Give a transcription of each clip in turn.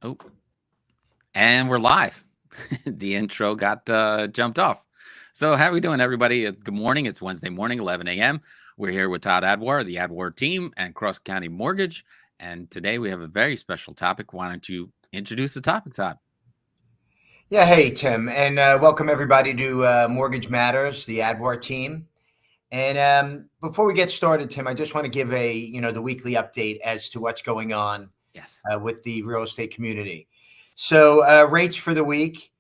Oh, and we're live. The intro got jumped off. So, how are we doing, everybody? Good morning. It's Wednesday morning, 11 a.m. We're here with Todd Adwar, the Adwar team, and Cross County Mortgage. And today we have a very special topic. Why don't you introduce the topic, Todd? Yeah, hey, Tim, and welcome everybody to Mortgage Matters, the Adwar team. And before we get started, Tim, I just want to give the weekly update as to what's going on Yes. with the real estate community. So rates for the week,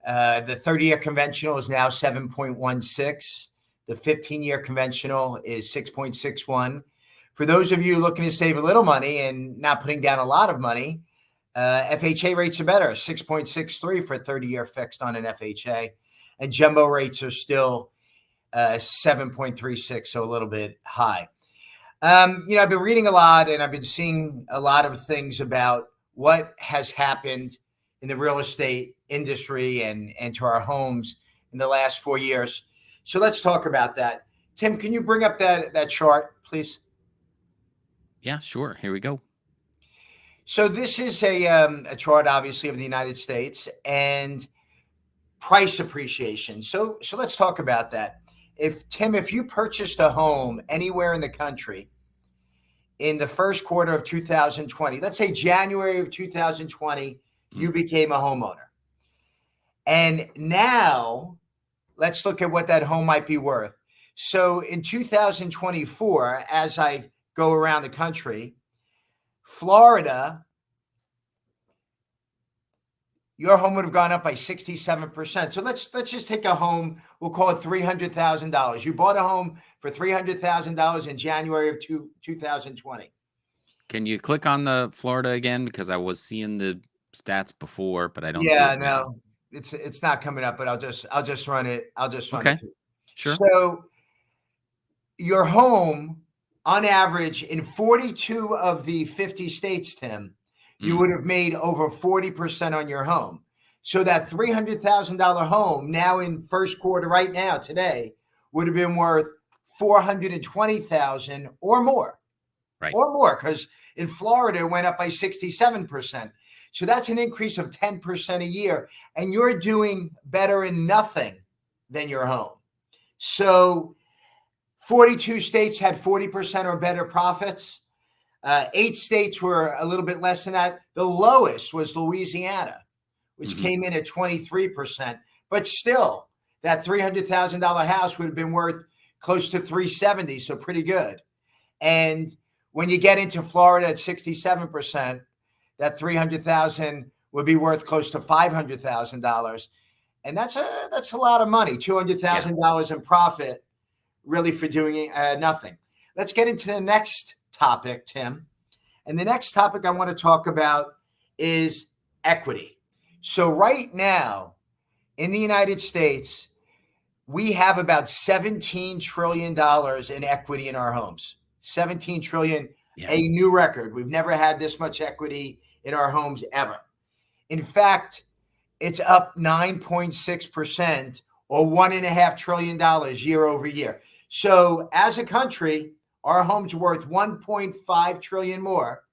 the 30-year conventional is now 7.16. The 15-year conventional is 6.61. For those of you looking to save a little money and not putting down a lot of money, FHA rates are better, 6.63 for 30-year fixed on an FHA. And jumbo rates are still 7.36, so a little bit high. I've been reading a lot and I've been seeing a lot of things about what has happened in the real estate industry and to our homes in the last 4 years. So let's talk about that. Tim, can you bring up that chart, please? Yeah, sure. Here we go. So this is a chart, obviously, of the United States and price appreciation. So let's talk about that. If you purchased a home anywhere in the country in the first quarter of 2020, let's say January of 2020, you became a homeowner. And now let's look at what that home might be worth. So in 2024, as I go around the country, Florida, your home would have gone up by 67%. So let's just take a home. We'll call it $300,000. You bought a home for $300,000 in January of 2020. Can you click on the Florida again? Because I was seeing the stats before, but I don't see Yeah, it now. no, it's not coming up, but I'll just run it. Okay. Sure. So your home, on average, in 42 of the 50 states, Tim, you would have made over 40% on your home. So that $300,000 home now in first quarter right now today would have been worth $420,000 or more. Right. Or more, because in Florida it went up by 67%. So that's an increase of 10% a year. And you're doing better in nothing than your home. So 42 states had 40% or better profits. 8 states were a little bit less than that. The lowest was Louisiana, which came in at 23%. But still, that $300,000 house would have been worth close to $370,000, so pretty good. And when you get into Florida at 67%, that $300,000 would be worth close to $500,000, and that's a lot of money. $200,000 in profit, really, for doing nothing. Let's get into the next topic, Tim. And the next topic I want to talk about is equity. So right now in the United States, we have about $17 trillion in equity in our homes. 17 trillion, a new record. We've never had this much equity in our homes ever. In fact, it's up 9.6% or $1.5 trillion year over year. So as a country, our homes are worth 1.5 trillion more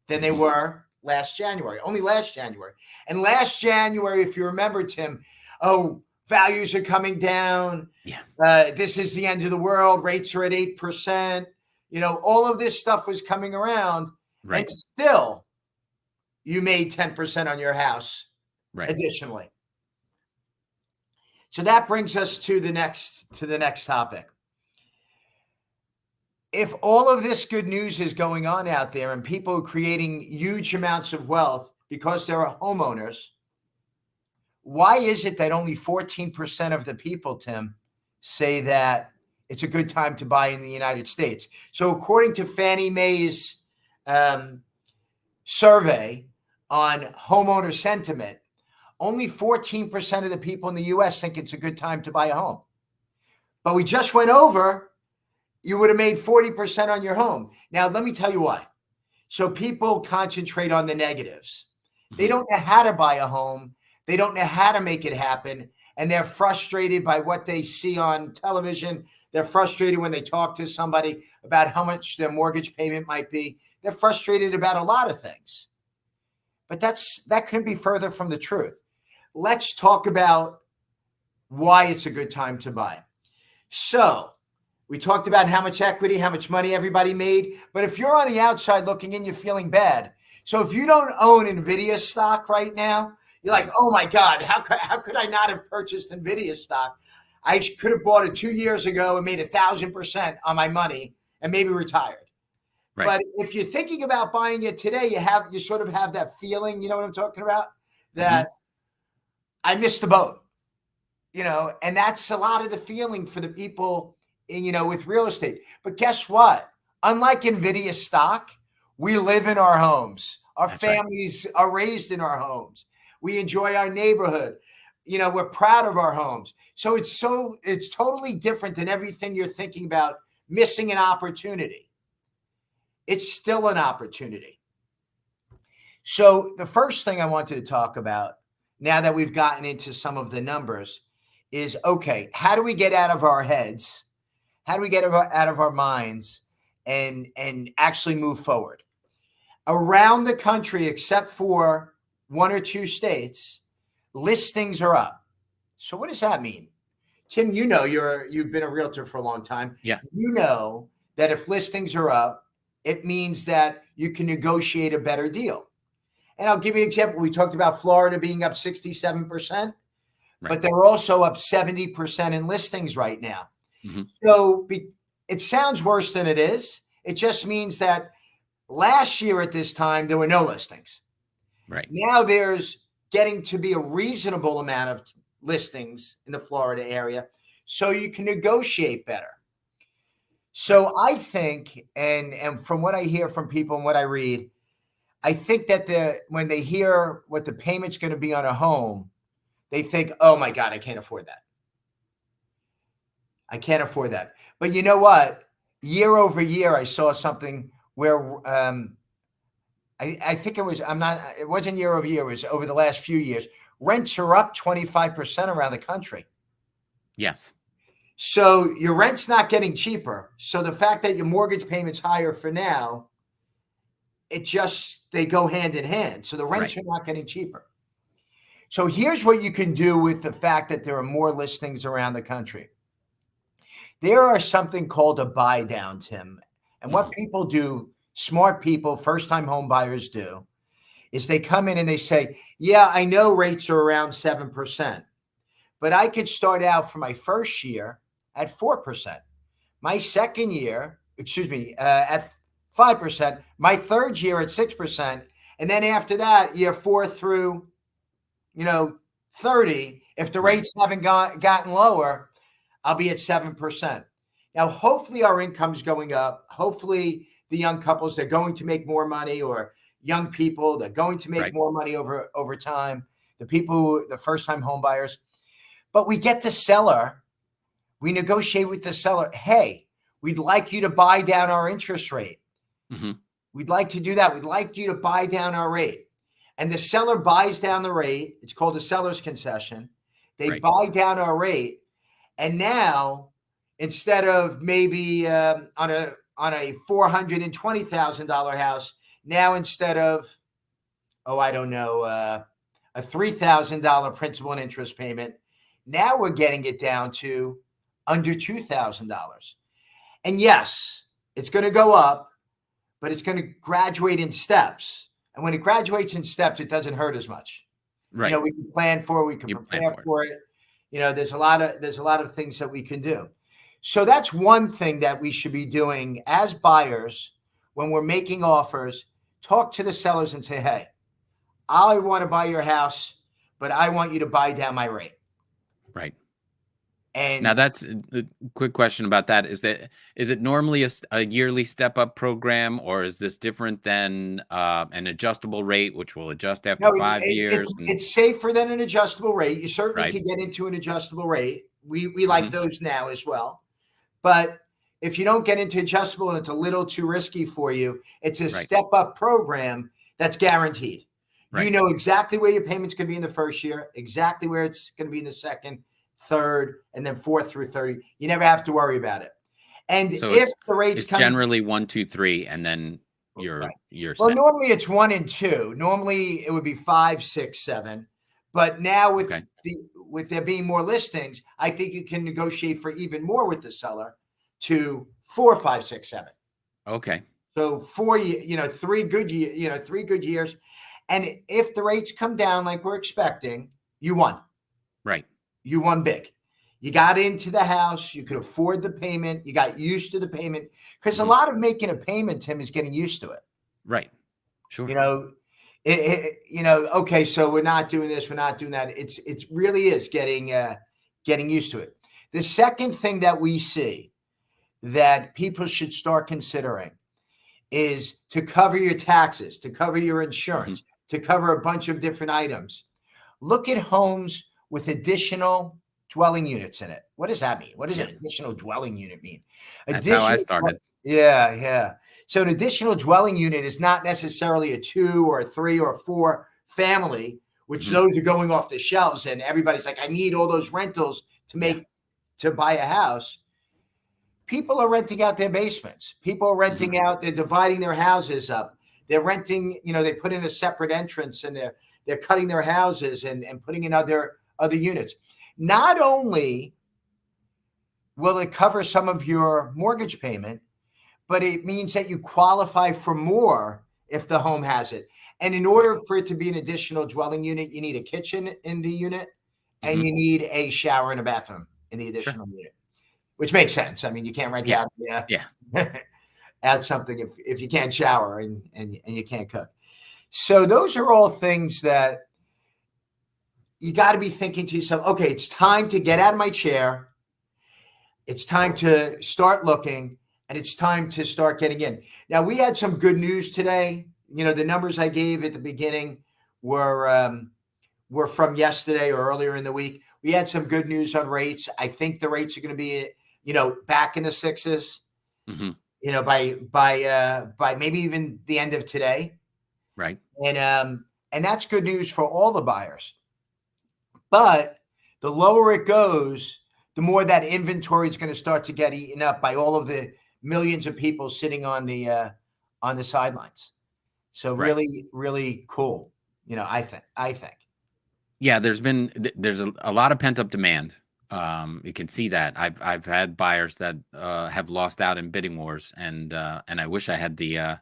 than they were last January, only last January. And last January, if you remember, Tim, values are coming down. Yeah. This is the end of the world. Rates are at 8%. All of this stuff was coming around. Right. And still, you made 10% on your house. Right. Additionally. So that brings us to the next topic. If all of this good news is going on out there and people are creating huge amounts of wealth because they're homeowners, why is it that only 14% of the people, Tim, say that it's a good time to buy in the United States? So according to Fannie Mae's survey on homeowner sentiment, only 14% of the people in the U.S. think it's a good time to buy a home. But we just went over, you would have made 40% on your home. Now, let me tell you why. So people concentrate on the negatives. They don't know how to buy a home. They don't know how to make it happen. And they're frustrated by what they see on television. They're frustrated when they talk to somebody about how much their mortgage payment might be. They're frustrated about a lot of things. but that couldn't be further from the truth. Let's talk about why it's a good time to buy. So we talked about how much equity, how much money everybody made. But if you're on the outside looking in, you're feeling bad. So if you don't own NVIDIA stock right now, you're like, oh my God, how could I not have purchased NVIDIA stock? I could have bought it 2 years ago and made 1,000% on my money and maybe retired. Right. But if you're thinking about buying it today, you sort of have that feeling, you know what I'm talking about? That I missed the boat, and that's a lot of the feeling for the people with real estate. But guess what? Unlike NVIDIA stock, we live in our homes. Our families are raised in our homes. We enjoy our neighborhood. We're proud of our homes. So it's totally different than everything you're thinking about missing an opportunity. It's still an opportunity. So the first thing I wanted to talk about, now that we've gotten into some of the numbers, is, okay, how do we get out of our heads? How do we get out of our minds and actually move forward? Around the country, except for 1 or 2 states, listings are up. So what does that mean? Tim, you've been a realtor for a long time. Yeah. You know that if listings are up, it means that you can negotiate a better deal. And I'll give you an example. We talked about Florida being up 67%, but they're also up 70% in listings right now. So it sounds worse than it is. It just means that last year at this time, there were no listings. Right. Now there's getting to be a reasonable amount of listings in the Florida area, so you can negotiate better. So I think, and from what I hear from people and what I read, I think that when they hear what the payment's going to be on a home, they think, oh my God, I can't afford that. I can't afford that. But you know what? Year over year, I saw something where I think it wasn't year over year, it was over the last few years. Rents are up 25% around the country. Yes. So your rent's not getting cheaper. So the fact that your mortgage payment's higher for now, they go hand in hand. So the rents are not getting cheaper. So here's what you can do with the fact that there are more listings around the country. There are something called a buy down, Tim. And what people do, smart people, first-time home buyers do, is they come in and they say, yeah, I know rates are around 7%, but I could start out for my first year at 4%. My second year, at 5%, my third year at 6%. And then after that, year 4 through, 30, if the rates haven't gotten lower, I'll be at 7%. Now, hopefully our income's going up. Hopefully the young couples, they're going to make more money, or young people, they're going to make more money over time. The first-time home buyers. But we get the seller. We negotiate with the seller. Hey, we'd like you to buy down our interest rate. We'd like to do that. We'd like you to buy down our rate. And the seller buys down the rate. It's called a seller's concession. They buy down our rate. And now, instead of maybe on a $420,000 house, now instead of, a $3,000 principal and interest payment, now we're getting it down to under $2,000. And yes, it's going to go up, but it's going to graduate in steps. And when it graduates in steps, it doesn't hurt as much. Right. We can plan for it. We can prepare for it. There's a lot of things that we can do. So that's one thing that we should be doing as buyers when we're making offers. Talk to the sellers and say, hey, I want to buy your house, but I want you to buy down my rate. Right. And now that's a quick question about that. Is it normally a yearly step up program, or is this different than an adjustable rate, which will adjust after 5 years? It's safer than an adjustable rate. You certainly can get into an adjustable rate. We like those now as well. But if you don't get into adjustable and it's a little too risky for you, it's a step up program that's guaranteed. You know exactly where your payment's going to be in the first year, exactly where it's going to be in the second, third, and then 4th through 30. You never have to worry about it. And so if the rates it's generally 1, 2, 3, and then your Well, set. normally it's 1 and 2. Normally it would be 5, 6, 7. But now Okay. with there being more listings, I think you can negotiate for even more with the seller to 4, 5, 6, 7. Okay. So 3 good years. And if the rates come down like we're expecting, you won. Right. You won big. You got into the house. You could afford the payment. You got used to the payment. Because a lot of making a payment, Tim, is getting used to it. Right. Sure. Okay, so we're not doing this, we're not doing that. It really is getting used to it. The second thing that we see that people should start considering is to cover your taxes, to cover your insurance, to cover a bunch of different items. Look at homes with additional dwelling units in it. What does that mean? What does an additional dwelling unit mean? That's how I started. Yeah. So an additional dwelling unit is not necessarily a 2 or a 3 or a 4 family, which those are going off the shelves, and everybody's like, I need all those rentals to buy a house. People are renting out their basements. People are renting out. They're dividing their houses up. They're renting. They put in a separate entrance, and they're cutting their houses and putting in other units. Not only will it cover some of your mortgage payment, but it means that you qualify for more if the home has it. And in order for it to be an additional dwelling unit, you need a kitchen in the unit, and you need a shower and a bathroom in the additional unit. Which makes sense. I mean, you can't rent out add something if you can't shower and you can't cook. So those are all things that you got to be thinking to yourself, okay, it's time to get out of my chair. It's time to start looking, and it's time to start getting in. Now, we had some good news today. The numbers I gave at the beginning were from yesterday or earlier in the week. We had some good news on rates. I think the rates are going to be back in the 6s, by maybe even the end of today. Right. And that's good news for all the buyers. But the lower it goes, the more that inventory is going to start to get eaten up by all of the millions of people sitting on the sidelines. So really, really cool. I think. Yeah, there's a lot of pent up demand. You can see that. I've had buyers that have lost out in bidding wars, and I wish I had the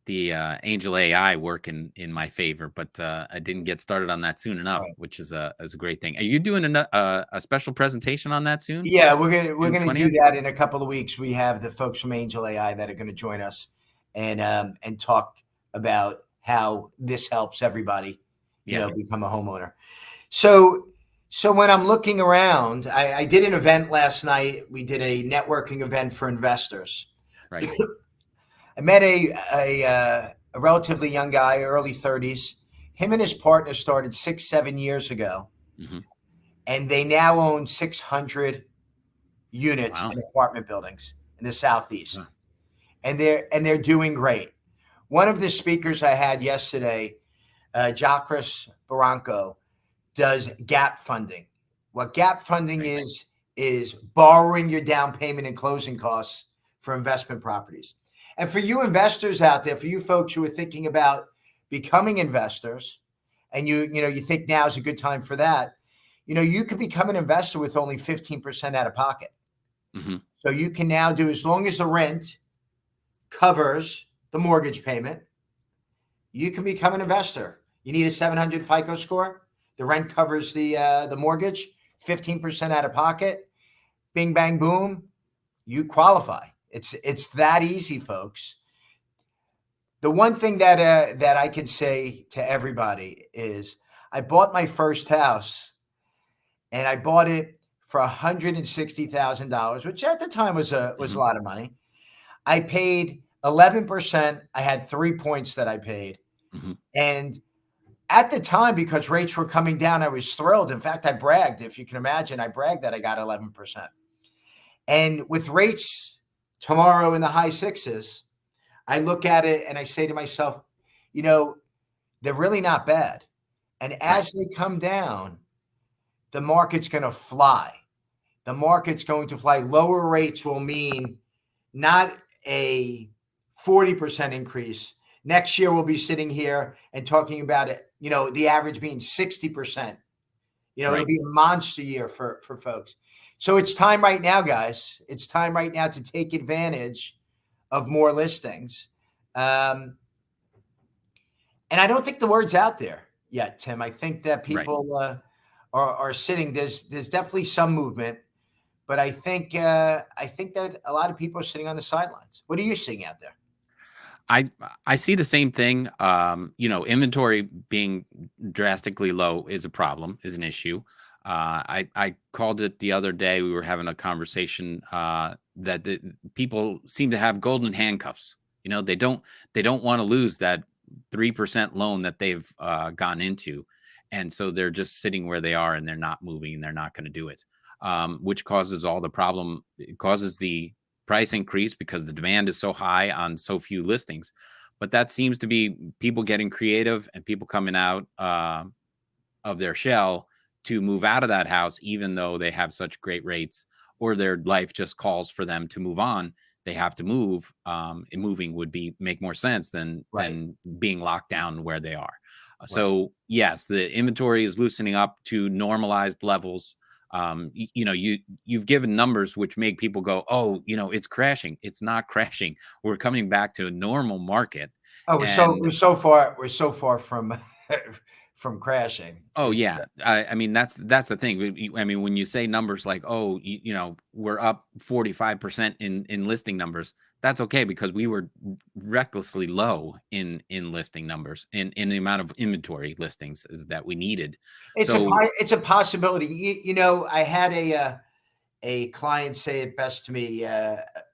Angel AI work in my favor, but I didn't get started on that soon enough, which is a great thing. Are you doing a special presentation on that soon? Yeah, we're gonna do that in a couple of weeks. We have the folks from Angel AI that are going to join us and talk about how this helps everybody, become a homeowner. So when I'm looking around, I did an event last night. We did a networking event for investors. Right. I met a relatively young guy, early 30s. Him and his partner started 6-7 years ago, and they now own 600 units in apartment buildings in the Southeast, and they're doing great. One of the speakers I had yesterday, Jacques Barranco, does gap funding. What gap funding is borrowing your down payment and closing costs for investment properties. And for you investors out there, for you folks who are thinking about becoming investors, and you think now is a good time for that, you could become an investor with only 15% out of pocket. So you can now do, as long as the rent covers the mortgage payment, you can become an investor. You need a 700 FICO score. The rent covers the mortgage, 15% out of pocket. Bing, bang, boom. You qualify. It's that easy, folks. The one thing that I can say to everybody is, I bought my first house, and I bought it for $160,000, which at the time was a lot of money. I paid 11%. I had 3 points that I paid, and at the time, because rates were coming down, I was thrilled. In fact, I bragged. If you can imagine, I bragged that I got 11%. And with rates tomorrow in the high 6s, I look at it and I say to myself, they're really not bad. And as they come down, the market's going to fly. The market's going to fly. Lower rates will mean not a 40% increase. Next year, we'll be sitting here and talking about it, the average being 60%. It'll Right. be a monster year for folks. So it's time right now, guys. It's time right now to take advantage of more listings. And I don't think the word's out there yet, Tim. I think that Right. people are sitting. There's definitely some movement, but I think that a lot of people are sitting on the sidelines. What are you seeing out there? I see the same thing. Inventory being drastically low is a problem, is an issue. I called it the other day. We were having a conversation that the people seem to have golden handcuffs. They don't want to lose that 3% loan that they've gone into, and so they're just sitting where they are and they're not moving and they're not going to do it, which causes all the problem. It causes the price increase because the demand is so high on so few listings. But that seems to be people getting creative and people coming out of their shell to move out of that house, even though they have such great rates or their life just calls for them to move on. They have to move. And moving would make more sense than Right, being locked down where they are. right. So yes, the inventory is loosening up to normalized levels. You've given numbers which make people go, oh, it's crashing. It's not crashing. We're coming back to a normal market. Oh, And we're so far from from crashing. oh It's yeah, I mean that's the thing. I mean, when you say numbers like, oh, we're up 45% in listing numbers, that's okay because we were recklessly low in listing numbers in the amount of inventory listings that we needed. So it's a possibility. I had a client say it best to me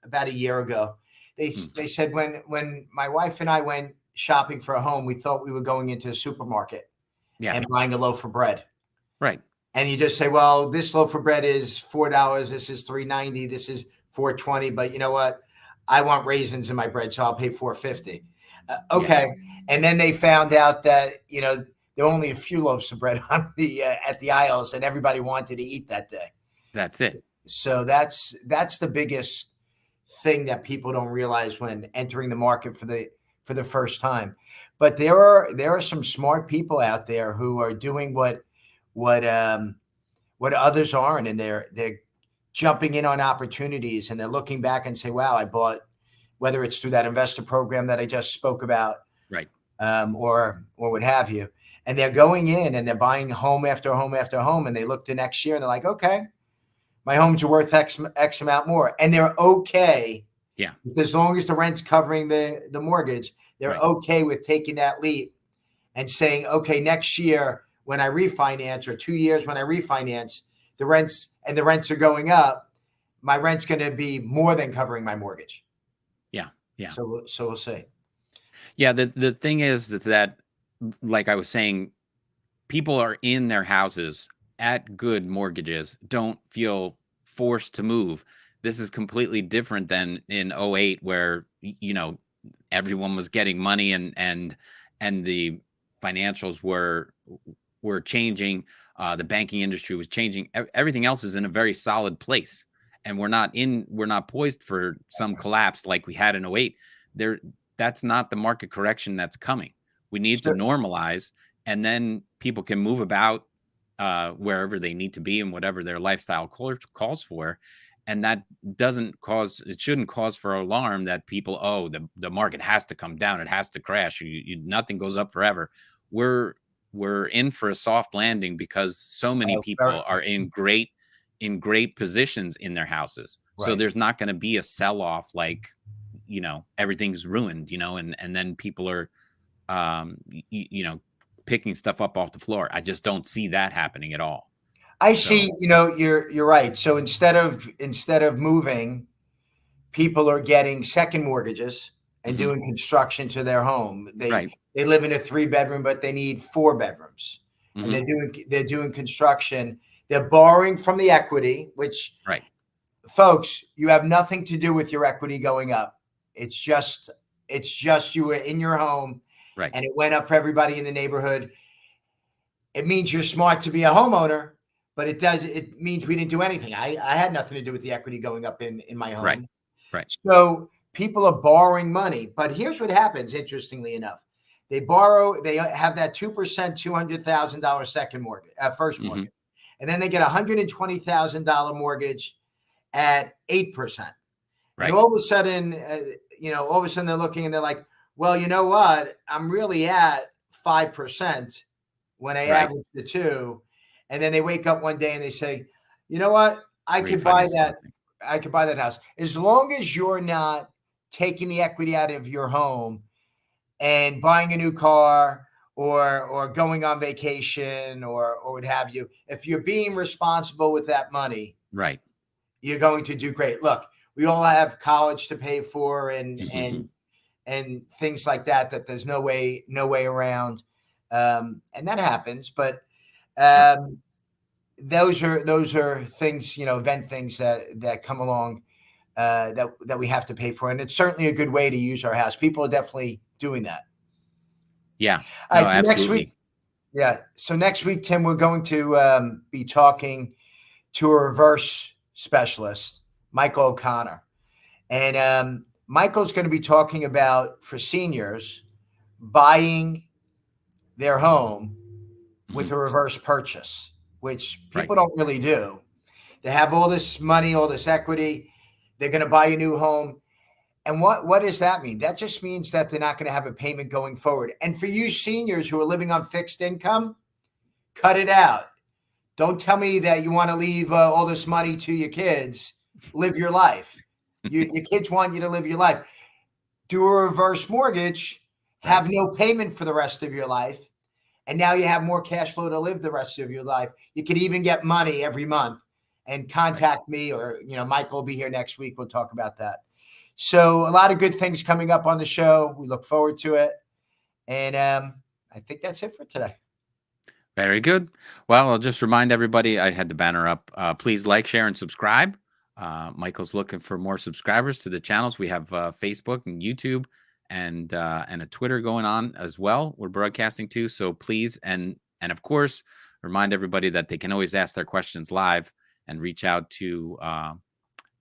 about a year ago. They said when my wife and I went shopping for a home, we thought we were going into a supermarket yeah, and buying a loaf of bread. right, And you just say, well, this loaf of bread is $4, this is $3.90, this is $4.20. But you know what? I want raisins in my bread, so I'll pay $4.50. yeah, Okay. And then they found out that there were only a few loaves of bread on the at the aisles, and everybody wanted to eat that day. that's it. So that's the biggest thing that people don't realize when entering the market for the first time. But there are some smart people out there who are doing what others aren't, and they're jumping in on opportunities, and they're looking back and say, wow, I bought, whether it's through that investor program that I just spoke about, Right, or what have you. And they're going in and they're buying home after home after home. And they look the next year and they're like, okay, my homes are worth X amount more. And they're okay. yeah, As long as the rent's covering the mortgage, they're right, okay with taking that leap and saying, okay, next year when I refinance, or 2 years when I refinance, the rents are going up, my rent's going to be more than covering my mortgage. yeah, yeah. So we'll see. Yeah, the thing is that, like I was saying, people are in their houses at good mortgages, don't feel forced to move. This is completely different than in '08, where everyone was getting money and the financials were changing. The banking industry was changing. Everything else is in a very solid place, and we're not poised for some collapse like we had in '08. There, that's not the market correction that's coming. We need to So, normalize, and then people can move about wherever they need to be and whatever their lifestyle calls for. And that it shouldn't cause for alarm that people, oh, the market has to come down, it has to crash, nothing goes up forever. We're in for a soft landing because so many people are in great positions in their houses. So right. there's not going to be a sell off like, everything's ruined, and then people are picking stuff up off the floor. I just don't see that happening at all. I So see, you're right. So instead of moving, people are getting second mortgages and mhm, doing construction to their home. They right, they live in a 3 bedroom, but they need 4 bedrooms. And mhm, they're doing construction. They're borrowing from the equity, which, right, folks, you have nothing to do with your equity going up. It's just you were in your home right, and it went up for everybody in the neighborhood. It means you're smart to be a homeowner, but it means we didn't do anything. I had nothing to do with the equity going up in my right, home. right, So people are borrowing money. But here's what happens, interestingly enough. They have that 2%, $200,000 second mortgage, first mortgage. And then they get a $120,000 mortgage at 8%. Right. And all of a sudden, they're looking and they're like, well, you know what? I'm really at 5% when I average the two. And then they wake up one day and they say, you know what? I could buy that. I could buy that house. As long as you're not taking the equity out of your home and buying a new car or going on vacation or what have you, if you're being responsible with that money, right, you're going to do great. Look, we all have college to pay for and things like that there's no way around. And that happens, but those are things, event things that come along that we have to pay for. And it's certainly a good way to use our house. People are definitely doing that. Yeah. All right, so next week. Yeah. So next week, Tim, we're going to be talking to a reverse specialist, Michael O'Connor. And Michael's going to be talking about, for seniors, buying their home with a reverse purchase, which people don't really do. They have all this money, all this equity. They're going to buy a new home. And what does that mean? That just means that they're not going to have a payment going forward. And for you seniors who are living on fixed income, cut it out. Don't tell me that you want to leave all this money to your kids. Live your life. Your kids want you to live your life. Do a reverse mortgage, have no payment for the rest of your life, and now you have more cash flow to live the rest of your life. You could even get money every month. And contact me, or Michael will be here next week. We'll talk about that. So a lot of good things coming up on the show. We look forward to it. And I think that's it for today. Very good. Well, I'll just remind everybody, I had the banner up. Please like, share, and subscribe. Michael's looking for more subscribers to the channels. We have Facebook and YouTube and a Twitter going on as well. We're broadcasting too. So please, and of course, remind everybody that they can always ask their questions live and reach out to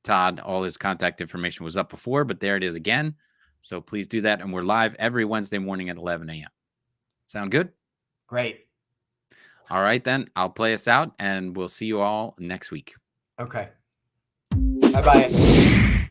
Todd. All his contact information was up before, but there it is again. So please do that. And we're live every Wednesday morning at 11 a.m. Sound good? Great. All right, then. I'll play us out, and we'll see you all next week. Okay. Bye-bye.